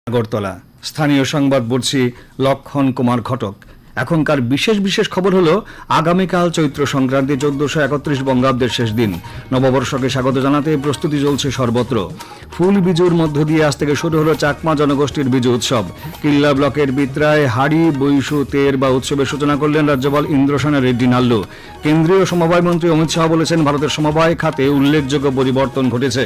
আগরতলা স্থানীয় সংবাদ পড়ছি লক্ষণ কুমার ঘটক। এখনকার বিশেষ খবর হলো আগামীকাল চৈত্র সংক্রান্তি 1431 বঙ্গাব্দের শেষ দিন। নববর্ষকে স্বাগত জানাতে প্রস্তুতি চলছে সর্বত্র। ফুল বিজুর মধ্য দিয়ে আজ থেকে শুরু হলো চাকমা জনগোষ্ঠীর বিজু উৎসব। কিল্লা ব্লকের বিত্রায় হাড়ি বৈশু তের বা উৎসবের সূচনা করলেন রাজ্যপাল ইন্দ্রসেনা রেড্ডি নাল্লু। কেন্দ্রীয় সমবায় মন্ত্রী অমিত শাহ বলেছেন, ভারতের সমবায় খাতে উল্লেখযোগ্য পরিবর্তন ঘটেছে।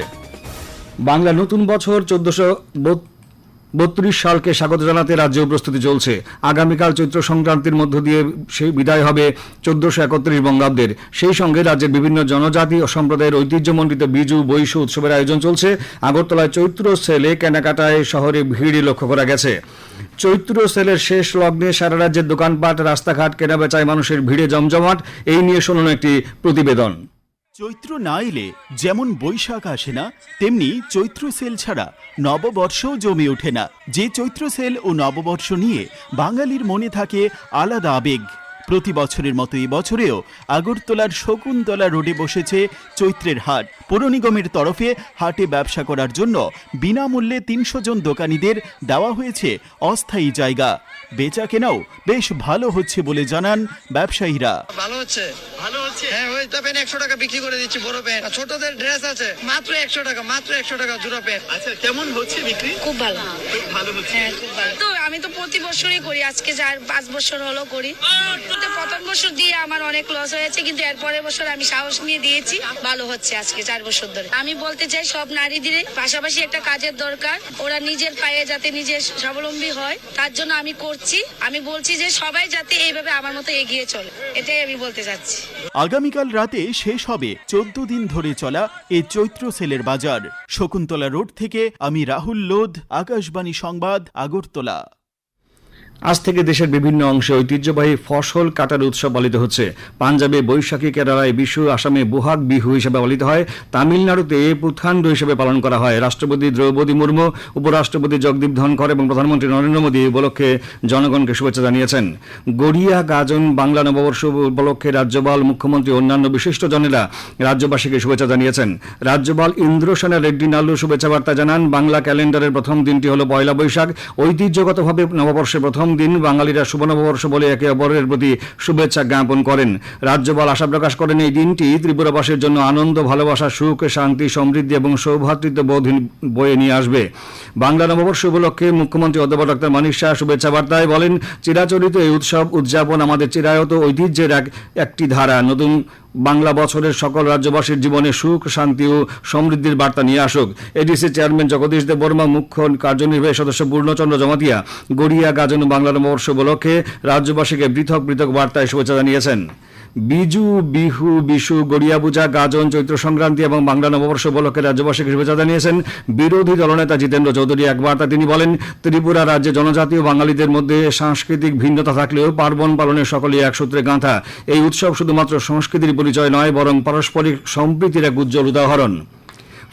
বাংলা নতুন বছর 1432 সালকে স্বাগত জানাতে রাজ্যেও প্রস্তুতি চলছে। আগামীকাল চৈত্র সংক্রান্তির মধ্য দিয়ে সেই বিদায় হবে 1431 বঙ্গাব্দের। সেই সঙ্গে রাজ্যের বিভিন্ন জনজাতি ও সম্প্রদায়ের ঐতিহ্যমণ্ডিত বিজু বৈশু উৎসবের আয়োজন চলছে। আগরতলায় চৈত্র সেলে কেনাকাটায় শহরে ভিড় লক্ষ্য করা গেছে। চৈত্র সেলের শেষ লগ্নে সারা রাজ্যের দোকানপাট, রাস্তাঘাট, কেনাবেচায় মানুষের ভিড়ে জমজমাট। এই নিয়ে শুনুন একটি প্রতিবেদন। চৈত্র না এলে যেমন বৈশাখ আসে না, তেমনি চৈত্র সেল ছাড়া নববর্ষও জমে ওঠে না। যে চৈত্র সেল ও নববর্ষ নিয়ে বাঙালির মনে থাকে আলাদা আবেগ। প্রতি বছরের মতো এই বছরেও আগরতলার শকুন্তলা রোডে বসেছে চৈত্রের হাট। পৌর নিগমের তরফে হাটে ব্যবসা করার জন্য বিনামূল্যে 300 জন দোকানীদের দেওয়া হয়েছে অস্থায়ী জায়গা। বেচা কেনাও বেশ ভালো হচ্ছে বলে জানান ব্যবসায়ীরা। ভালো হচ্ছে হ্যাঁ, ওই তো প্যান্ট 100 টাকা বিক্রি করে দিচ্ছি, বড় প্যান্ট। ছোটদের ড্রেস আছে মাত্র 100 টাকা জোড়া প্যান্ট। আচ্ছা, কেমন হচ্ছে বিক্রি? খুব ভালো হচ্ছে। হ্যাঁ, খুব ভালো। তো আমি তো প্রতি বছরই করি, আজকে 5 বছর হলো করি। প্রথম বছর দিয়ে আমার অনেক লস হয়েছে, কিন্তু এরপরের বছর আমি সাহস নিয়ে দিয়েছি, ভালো হচ্ছে আজকে 4 বছর ধরে। আমি বলতে চাই সব নারীদের পাশাপাশি একটা কাজের দরকার, ওরা নিজের পায়ে যাতে নিজে স্বাবলম্বী হয়, তার জন্য আমি করছি। আমি বলছি যে সবাই যাতে এইভাবে আমার মতো এগিয়ে চলে, এটাই আমি বলতে চাচ্ছি। আগামীকাল রাতে শেষ হবে 14 দিন ধরে চলা এই চৈত্র সেলের বাজার। শকুন্তলা রোড থেকে আমি রাহুল লোধ, আকাশবাণী সংবাদ, আগরতলা। আজ থেকে দেশের বিভিন্ন অংশে ঐতিহ্যবাহী ফসল কাটার উৎসব পালিত হচ্ছে। পাঞ্জাবে বৈশাখী, কেরালায় বিশু, আসামে বোহাগ বিহু হিসেবে পালিত হয়। তামিলনাড়ুতে পুথান্ডু হিসেবে পালন করা হয়। রাষ্ট্রপতি দ্রৌপদী মুর্মু, উপরাষ্ট্রপতি জগদীপ ধনখড় এবং প্রধানমন্ত্রী নরেন্দ্র মোদী এই উপলক্ষে জনগণকে শুভেচ্ছা জানিয়েছেন। গড়িয়া গাজন বাংলা নববর্ষ উপলক্ষে রাজ্যপাল, মুখ্যমন্ত্রী অন্যান্য বিশিষ্টজনেরা রাজ্যবাসীকে শুভেচ্ছা জানিয়েছেন। রাজ্যপাল ইন্দ্রসেনা রেড্ডি নাল্লু শুভেচ্ছা বার্তা জানান। বাংলা ক্যালেন্ডারের প্রথম দিনটি হল পয়লা বৈশাখ। ঐতিহ্যগতভাবে নববর্ষের প্রথম দিন বাঙালিরা শুভ নববর্ষ বলে একে অপরের প্রতি শুভেচ্ছা জ্ঞাপন করেন। রাজ্যপাল আশা প্রকাশ করেন, এই দিনটি ত্রিপুরাবাসীর জন্য আনন্দ, ভালোবাসা, সুখ, শান্তি, সমৃদ্ধি এবং সৌভ্রাতৃত্ববোধ বয়ে নিয়ে আসবে। বাংলা নববর্ষ উপলক্ষে মুখ্যমন্ত্রী অধ্যাপক ডক্টর মানিক শাহ শুভেচ্ছা বার্তায় বলেন, চিরাচরিত এই উৎসব উদযাপন আমাদের চিরায়ত ঐতিহ্যের একটি ধারা। নতুন বাংলা বছরের সকল রাজ্যবাসীর জীবনে সুখ, শান্তি ও সমৃদ্ধির বার্তা নিয়ে আসুক। এডিসি চেয়ারম্যান জগদীশ দেব বর্মা, মুখ্য কার্যনির্বাহী সদস্য পূর্ণচন্দ্র জমাতিয়া গড়িয়া গাজন বাংলা নববর্ষ উপলক্ষে রাজ্যবাসীকে পৃথক বার্তায় শুভেচ্ছা জানিয়েছেন। বিজু, বিহু, বিশু, গড়িয়া পূজা, গাজন, চৈত্র সংক্রান্তি এবং বাংলা নববর্ষ উপলক্ষে রাজ্যবাসীকে শুভেচ্ছা জানিয়েছেন বিরোধী দলনেতা জিতেন্দ্র চৌধুরী। এক বার্তা তিনি বলেন, ত্রিপুরা রাজ্যে জনজাতীয় বাঙালিদের মধ্যে সাংস্কৃতিক ভিন্নতা থাকলেও পার্বণ পালনের সকলেই এক সূত্রে গাঁথা। এই উৎসব শুধুমাত্র সংস্কৃতির পরিচয় নয়, বরং পারস্পরিক সম্প্রীতির এক উজ্জ্বল উদাহরণ।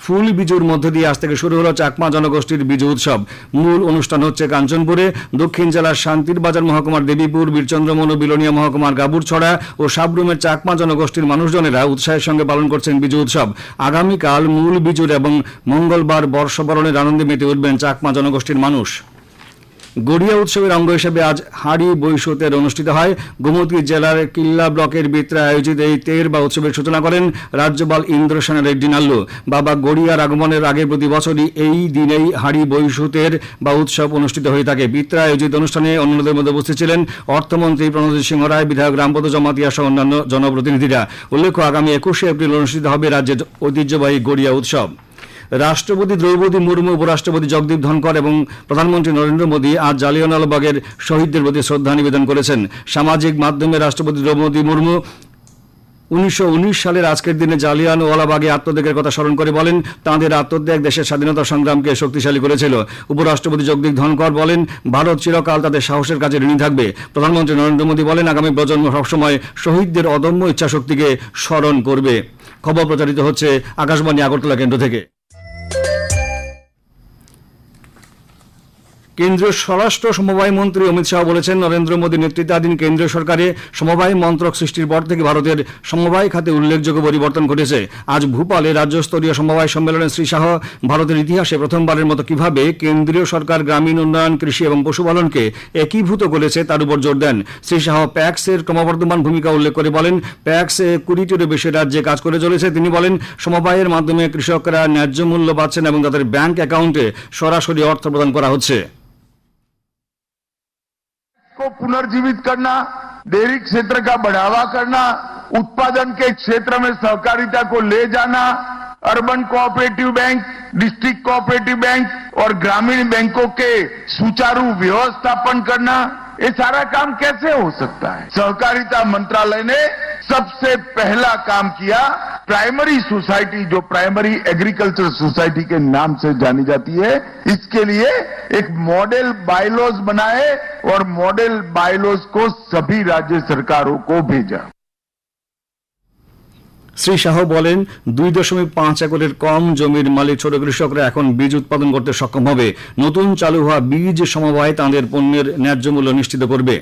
ফুল বিজুর মধ্য দিয়ে আজ থেকে শুরু হলো চাকমা জনগোষ্ঠীর বিজু উৎসব। মূল অনুষ্ঠান হচ্ছে কাঞ্চনপুরে। দক্ষিণ জেলার শান্তির বাজার মহকুমার দেবীপুর, বীরচন্দ্রমনু, বিলোনিয়া মহকুমার গাবুরছড়া ও সাবরুমের চাকমা জনগোষ্ঠীর মানুষজনেরা উৎসাহের সঙ্গে পালন করছেন বিজু উৎসব। আগামীকাল মূল বিজুর এবং মঙ্গলবার বর্ষবরণের আনন্দে মেতে উঠবেন চাকমা জনগোষ্ঠীর মানুষ। গড়িয়া উৎসবের অঙ্গ হিসেবে আজ হাড়ি বৈশু তের অনুষ্ঠিত হয়। গোমতী জেলার কিল্লা ব্লকের বিত্রায় আয়োজিত এই তের বা উৎসবের সূচনা করেন রাজ্যপাল ইন্দ্রসেনা রেড্ডি নাল্লু। বাবা গড়িয়ার আগমনের আগে প্রতি বছরই এই দিনেই হাড়ি বৈশু তের বা উৎসব অনুষ্ঠিত হয়ে থাকে। বিত্রায় আয়োজিত অনুষ্ঠানে অন্যদের মধ্যে উপস্থিত ছিলেন অর্থমন্ত্রী প্রণজিৎ সিংহ রায়, বিধায়ক রামপদ জমাতিয়া সহ অন্যান্য জনপ্রতিনিধিরা। উল্লেখ্য, আগামী 21শে এপ্রিল অনুষ্ঠিত হবে রাজ্যের ঐতিহ্যবাহী গড়িয়া উৎসব। রাষ্ট্রপতি দ্রৌপদী মুর্মু, উপরাষ্ট্রপতি জগদীপ ধনখড় এবং প্রধানমন্ত্রী নরেন্দ্র মোদী আজ জালিয়ানওয়ালাবাগের শহীদদের প্রতি শ্রদ্ধা নিবেদন করেছেন। সামাজিক মাধ্যমে রাষ্ট্রপতি দ্রৌপদী মুর্মু 1919 সালের আজকের দিনে জালিয়ানওয়ালাবাগে আত্মত্যাগের কথা স্মরণ করে বলেন, তাঁদের আত্মত্যাগ দেশের স্বাধীনতা সংগ্রামকে শক্তিশালী করেছিল। উপরাষ্ট্রপতি জগদীপ ধনখড় বলেন, ভারত চিরকাল তাদের সাহসের কাছে ঋণী থাকবে। প্রধানমন্ত্রী নরেন্দ্র মোদী বলেন, আগামী প্রজন্ম সবসময় শহীদদের অদম্য ইচ্ছাশক্তিকে স্মরণ করবে। খবর প্রচারিত হচ্ছে আকাশবাণী আগরতলা কেন্দ্র থেকে। কেন্দ্রীয় স্বরাষ্ট্র সমবায় মন্ত্রী অমিত শাহ বলেছেন, নরেন্দ্র মোদী নেতৃত্বাধীন কেন্দ্রীয় সরকারে সমবায় মন্ত্রক সৃষ্টির পর থেকে ভারতের সমবায় খাতে উল্লেখযোগ্য পরিবর্তন ঘটেছে। আজ ভূপালে রাজ্যস্তরীয় সমবায় সম্মেলনে শ্রী শাহ ভারতের ইতিহাসে প্রথমবারের মতো কিভাবে কেন্দ্রীয় সরকার গ্রামীণ উন্নয়ন, কৃষি এবং পশুপালনকে একীভূত করেছে তার উপর জোর দেন। শ্রী শাহ প্যাক্সের ক্রমবর্ধমান ভূমিকা উল্লেখ করে বলেন, প্যাক্স 20টিরও বেশি রাজ্যে কাজ করে চলেছে। তিনি বলেন, সমবায়ের মাধ্যমে কৃষকরা ন্যায্য মূল্য পাচ্ছেন এবং তাদের ব্যাংক অ্যাকাউন্টে সরাসরি অর্থ প্রদান করা হচ্ছে। को पुनर्जीवित करना, डेयरी क्षेत्र का बढ़ावा करना, उत्पादन के क्षेत्र में सहकारिता को ले जाना, urban cooperative bank, district cooperative bank और ग्रामीण बैंकों के सुचारू व्यवस्थापन करना, ये सारा काम कैसे हो सकता है? सहकारिता मंत्रालय ने सबसे पहला काम किया, प्राइमरी सोसाइटी जो प्राइमरी एग्रीकल्चर सोसाइटी के नाम से जानी जाती है, इसके लिए एक मॉडल बायलॉज बनाए और मॉडल बायलॉज को सभी राज्य सरकारों को भेजा। শ্রী শাহ বলেন, 2.5 একরের কম জমির মালিক ছোট কৃষকরা এখন বীজ উৎপাদন করতে সক্ষম হবে। নতুন চালু হওয়া বীজ সমবায় তাঁদের পণ্যের ন্যায্য মূল্য নিশ্চিত করবে।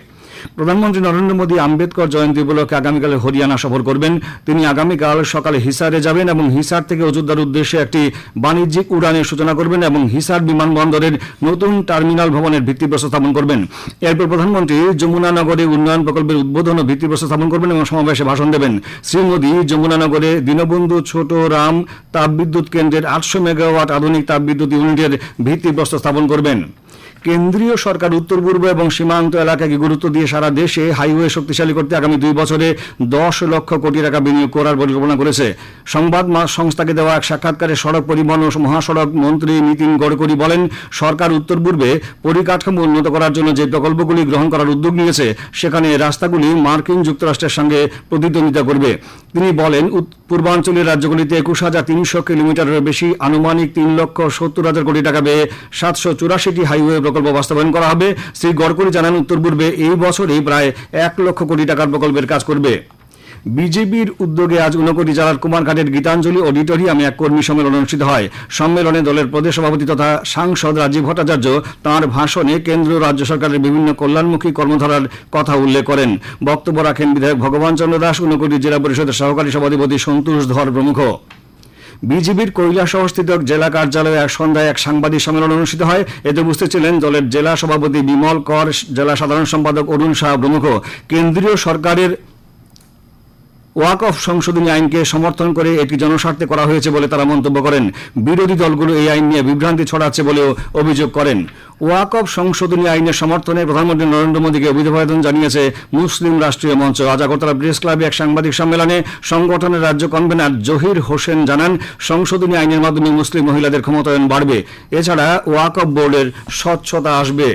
প্রধানমন্ত্রী নরেন্দ্র মোদী আম্বেদকর জয়ন্তী উপলক্ষে আগামীকাল হরিয়ানা সফর করবেন। তিনি আগামীকাল সকালে হিসারে যাবেন এবং হিসার থেকে অযোধ্যার উদ্দেশ্যে একটি বাণিজ্যিক উড়ানের সূচনা করবেন এবং হিসার বিমানবন্দরের নতুন টার্মিনাল ভবনের ভিত্তিপ্রস্তর স্থাপন করবেন। এরপর প্রধানমন্ত্রী যমুনানগরে উন্নয়ন প্রকল্পের উদ্বোধন ও ভিত্তিপ্রস্তর স্থাপন করবেন এবং সমাবেশে ভাষণ দেবেন। শ্রী মোদী যমুনানগরে দীনবন্ধু ছোট রাম তাপবিদ্যুৎ কেন্দ্রের 800 মেগাওয়াট আধুনিক তাপবিদ্যুৎ ইউনিটের ভিত্তিপ্রস্তর স্থাপন করবেন। কেন্দ্রীয় সরকার উত্তর পূর্ব এবং সীমান্ত এলাকাকে গুরুত্ব দিয়ে সারা দেশে হাইওয়ে শক্তিশালী করতে আগামী 2 বছরে 10 লক্ষ কোটি টাকা বিনিয়োগ করার পরিকল্পনা করেছে। সংবাদ সংস্থাকে দেওয়া এক সাক্ষাৎকারে সড়ক পরিবহন ও মহাসড়ক মন্ত্রী নীতিন গডকরি বলেন, সরকার উত্তর পূর্বে পরিকাঠামো উন্নত করার জন্য যে প্রকল্পগুলি গ্রহণ করার উদ্যোগ নিয়েছে সেখানে রাস্তাগুলি মার্কিন যুক্তরাষ্ট্রের সঙ্গে প্রতিদ্বন্দ্বিতা করবে। তিনি বলেন, পূর্বাঞ্চলের রাজ্যগুলিতে 21,300 কিলোমিটারের বেশি আনুমানিক 3,70,000 কোটি টাকা ব্যয়ে 784টি হাইওয়ে প্রকল্প বাস্তবায়ন করা হবে। শ্রী গডকরি জানান, উত্তর পূর্বে এই বছরই প্রায় 1 লক্ষ কোটি টাকার প্রকল্পের কাজ করবে। বিজেপির উদ্যোগে আজ ঊনকোটি জেলার কুমারঘাটের গীতাঞ্জলি অডিটোরিয়ামে এক কর্মী সম্মেলন অনুষ্ঠিত হয়। সম্মেলনে দলের প্রদেশ সভাপতি তথা সাংসদ রাজীব ভট্টাচার্য তাঁর ভাষণে কেন্দ্র রাজ্য সরকারের বিভিন্ন কল্যাণমুখী কর্মধারার কথা উল্লেখ করেন। বক্তব্য রাখেন বিধায়ক ভগবান চন্দ্র দাস, ঊনকোটি জেলা পরিষদের সহকারী সভাধিপতি সন্তোষ ধর প্রমুখ। বিজেপির কৈলাসহরস্থিত জেলা কার্যালয়ে এক সন্ধ্যায় এক সাংবাদিক সম্মেলন অনুষ্ঠিত হয়। এতে উপস্থিত ছিলেন দলের জেলা সভাপতি বিমল কর, জেলা সাধারণ সম্পাদক অরুণ শাহ প্রমুখ। কেন্দ্রীয় সরকারের ওয়াকফ সংশোধনী আইনকে সমর্থন করে এটি জনস্বার্থে করা হয়েছে বলে তারা মন্তব্য করেন। বিরোধী দলগুলো এই আইন নিয়ে বিভ্রান্তি ছড়াচ্ছে বলেও অভিযোগ করেন। ওয়াকফ সংশোধনী আইনের সমর্থনে প্রধানমন্ত্রী নরেন্দ্র মোদীকে অভিবাদন জানিয়েছে মুসলিম রাষ্ট্রীয় মঞ্চ। আজ আগরতলা প্রেস ক্লাবে এক সাংবাদিক সম্মেলনে সংগঠনের রাজ্য কনভেনার জহির হোসেন জানান, সংশোধনী আইনের মাধ্যমে মুসলিম মহিলাদের ক্ষমতায়ন বাড়বে। এছাড়া ওয়াকফ বোর্ডের স্বচ্ছতা আসবে।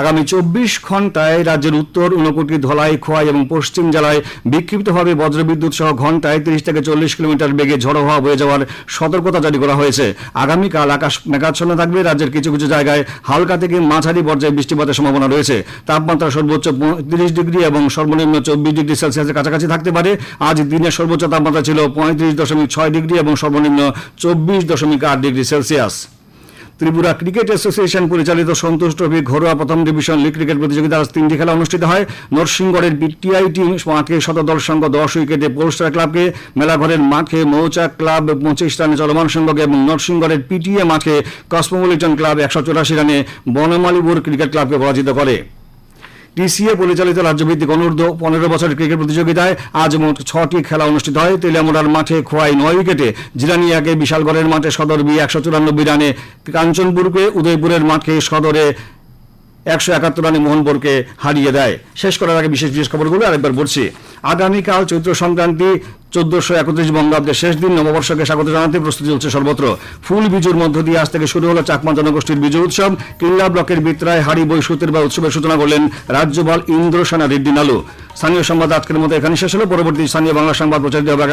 আগামী 24 ঘন্টায় রাজ্যের উত্তর, ঊনকোটি, ধলাই, খোয়াই এবং পশ্চিম জেলায় বিক্ষিপ্তভাবে বজ্রবিদ্যুৎ সহ ঘন্টায় 30 থেকে 40 কিলোমিটার বেগে ঝড়ো হাওয়া বয়ে যাওয়ার সতর্কতা জারি করা হয়েছে। আগামীকাল আকাশ মেঘাচ্ছন্ন থাকবে। রাজ্যের কিছু কিছু জায়গায় হালকা থেকে মাঝারি পর্যায়ে বৃষ্টিপাতের সম্ভাবনা রয়েছে। তাপমাত্রা সর্বোচ্চ 35 ডিগ্রি এবং সর্বনিম্ন 24 ডিগ্রি সেলসিয়াসের কাছাকাছি থাকতে পারে। আজ দিনের সর্বোচ্চ তাপমাত্রা ছিল 35.6 ডিগ্রি এবং সর্বনিম্ন 24.8 degree Celsius. Tripura cricket association পরিচালিত সন্তোষ ট্রফি ঘরোয়া প্রথম ডিভিশন লিগ ক্রিকেট প্রতিযোগিতা আজ 3টি খেলা অনুষ্ঠিত হয়। নরসিংগড়ের পিটিআই টিম মাঠে শতদল সংঘ 10 উইকেটে পোলস্টার ক্লাবকে, মেলাঘরের মাঠে মৌচাক ক্লাব 25 রানে চলমান সংঘকে এবং নরসিংগড়ের পিটিএ মাঠে কসমোপলিটন ক্লাব 184 রানে বনমালীপুর ক্রিকেট ক্লাবকে পরাজিত করে। টিসিএ পরিচালিত রাজ্যভিত্তিক অনূর্ধ্ব 15 বছরের ক্রিকেট প্রতিযোগিতায় আজ মোট 6টি খেলা অনুষ্ঠিত হয়। তেলিয়ামুড়ার মাঠে খোয়াই 9 উইকেটে, জিরানিয়াকে বিশালগড়ের মাঠে সদর বি 194 রানে, কাঞ্চনপুরকে উদয়পুরের মাঠে সদরে 171 রানে মোহনপুরকে হারিয়ে দেয়। শেষ করার আগে বিশেষ বিশেষ খবরগুলো আরেকবার বলছি। আগামীকাল চৈত্র সংক্রান্তি 1431 বঙ্গাব্দের শেষ দিন, নববর্ষকে স্বাগত জানাতে প্রস্তুতি চলছে সর্বত্র। ফুল বিজুর মধ্য দিয়ে আজ থেকে শুরু হলো চাকমা জনগোষ্ঠীর বিজু উৎসব। কিল্লা ব্লকের বিত্রায় হাড়ি বৈশুতের বা উৎসবের সূচনা করলেন রাজ্যপাল ইন্দ্রসেনা রেড্ডি নালু। স্থানীয় সংবাদ আজকের মতো এখানে শেষ হলো। পরবর্তী স্থানীয় বাংলা সংবাদ প্রচারিত হবে